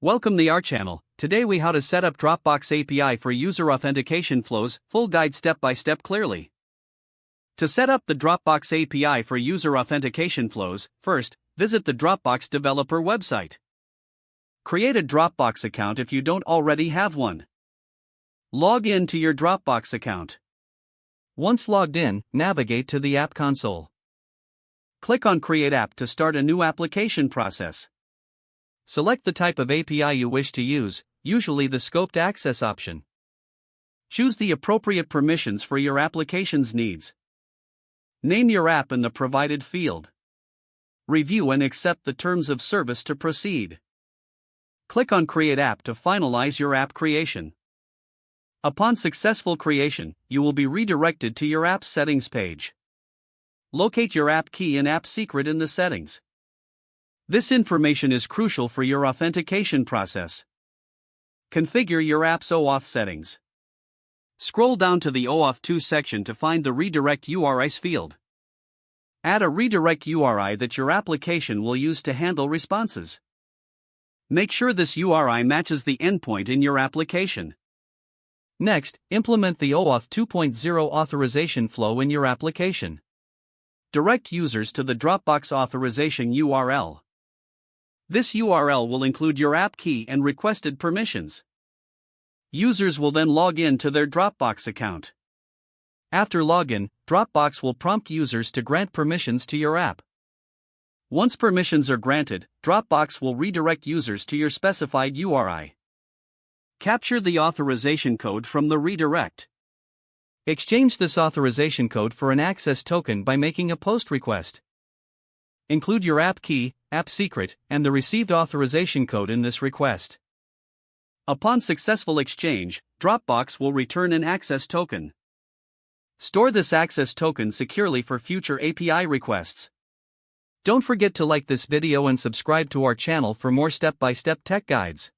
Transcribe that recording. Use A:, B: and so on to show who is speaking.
A: Welcome to our channel. Today we how to set up Dropbox API for user authentication flows, full guide step by step clearly. To set up the Dropbox API for user authentication flows, first, visit the Dropbox developer website. Create a Dropbox account if you don't already have one. Log in to your Dropbox account. Once logged in, navigate to the App Console. Click on Create App to start a new application process. Select the type of API you wish to use, usually the Scoped Access option. Choose the appropriate permissions for your application's needs. Name your app in the provided field. Review and accept the terms of service to proceed. Click on Create App to finalize your app creation. Upon successful creation, you will be redirected to your app settings page. Locate your app key and app secret in the settings. This information is crucial for your authentication process. Configure your app's OAuth settings. Scroll down to the OAuth 2 section to find the Redirect URIs field. Add a redirect URI that your application will use to handle responses. Make sure this URI matches the endpoint in your application. Next, implement the OAuth 2.0 authorization flow in your application. Direct users to the Dropbox authorization URL. This URL will include your app key and requested permissions. Users will then log in to their Dropbox account. After login, Dropbox will prompt users to grant permissions to your app. Once permissions are granted, Dropbox will redirect users to your specified URI. Capture the authorization code from the redirect. Exchange this authorization code for an access token by making a POST request. Include your app key, app secret, and the received authorization code in this request. Upon successful exchange, Dropbox will return an access token. Store this access token securely for future API requests. Don't forget to like this video and subscribe to our channel for more step-by-step tech guides.